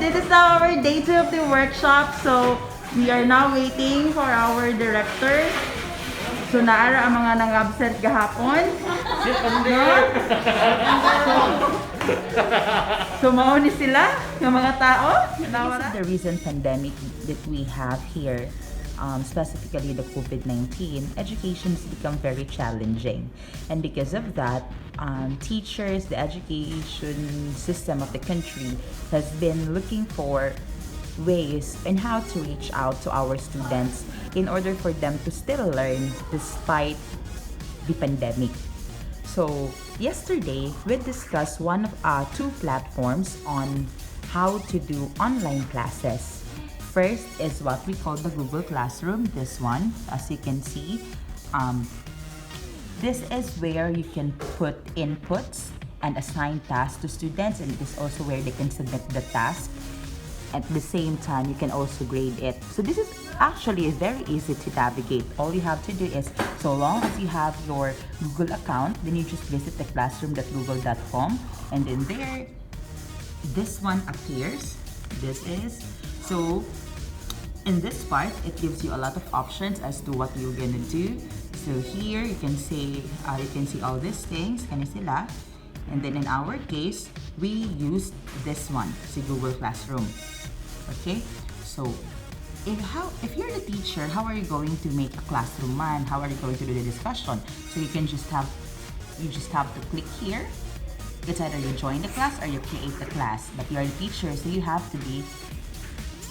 this is now our day 2 of the workshop. So, we are now waiting for our director. So, naara ang mga nang-absent gahapon. No? So, mauni sila, yung mga tao. Because of the recent pandemic that we have here, specifically the COVID-19, education has become very challenging. And because of that, teachers, the education system of the country has been looking for ways and how to reach out to our students in order for them to still learn despite the pandemic. So yesterday, we discussed two platforms on how to do online classes. First is what we call the Google Classroom. This one, as you can see, this is where you can put inputs and assign tasks to students, and it is also where they can submit the task. At the same time, you can also grade it. So this is actually very easy to navigate. All you have to do is, so long as you have your Google account, then you just visit the classroom.google.com, and then there, this one appears. This is, so in this part, it gives you a lot of options as to what you're gonna do. So here, you can see all these things, kani sila. And then in our case, we used this one, so Google Classroom. Okay, so if you're the teacher, how are you going to make a classroom man? How are you going to do the discussion? So you just have to click here. It's either you join the class or you create the class. But you're the teacher, so you have to be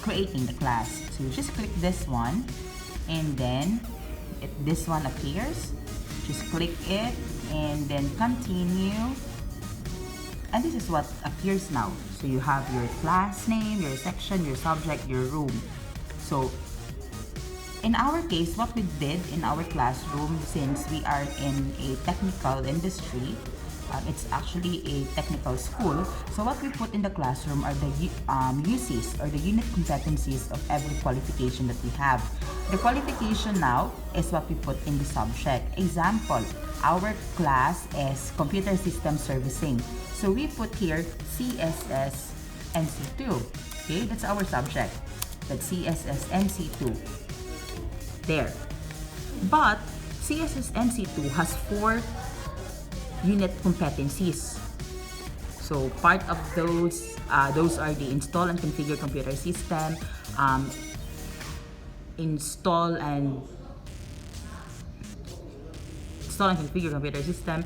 creating the class. So you just click this one, and then if this one appears, just click it and then continue. And this is what appears now. So you have your class name, your section, your subject, your room. So in our case, what we did in our classroom, since we are in a technical industry, it's actually a technical school. So what we put in the classroom are the UCs, or the unit competencies of every qualification that we have. The qualification now is what we put in the subject. Example, our class is Computer System Servicing. So we put here CSS NC2. Okay, that's our subject. That's CSS NC2. There. But CSS NC2 has 4 unit competencies. So part of those are the install and configure computer system, install and configure computer system.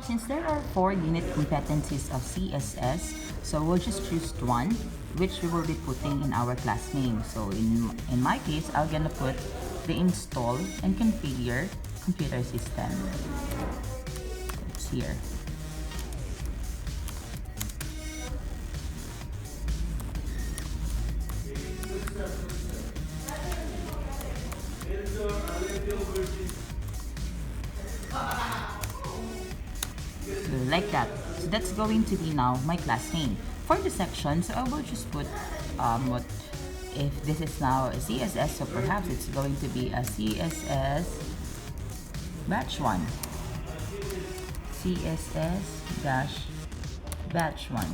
Since there are 4 unit competencies of CSS, so we'll just choose one, which we will be putting in our class name. So in my case, I'm gonna put the install and configure computer system. It's here. So like that. So that's going to be now my class name. For the section, so I will just put what if this is now a CSS, so perhaps it's going to be a CSS batch 1. CSS dash batch 1.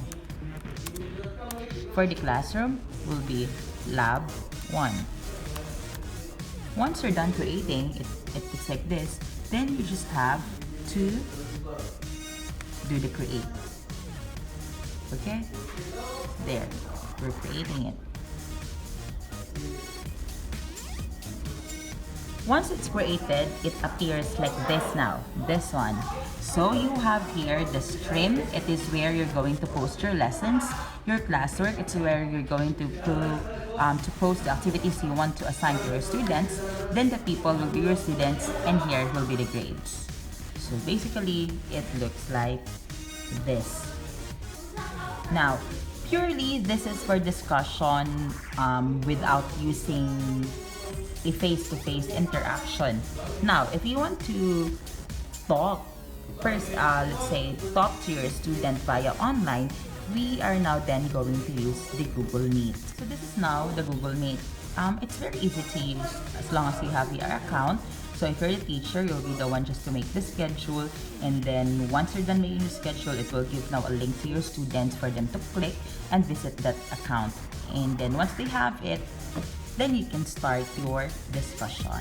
For the classroom will be lab 1. Once you're done creating, it looks like this. Then you just have to do the create. Okay? There. We're creating it. Once it's created, it appears like this now. This one. So you have here the stream. It is where you're going to post your lessons, your classwork. It's where you're going to post the activities you want to assign to your students. Then the people will be your students, and here will be the grades. So basically, it looks like this. Now, purely this is for discussion without using a face-to-face interaction. Now, if you want to talk, first, let's say, talk to your student via online, we are now then going to use the Google Meet. So this is now the Google Meet. It's very easy to use as long as you have your account. So if you're a teacher, you'll be the one just to make the schedule, and then once you're done making the schedule, it will give now a link to your students for them to click and visit that account. And then once they have it, then you can start your discussion.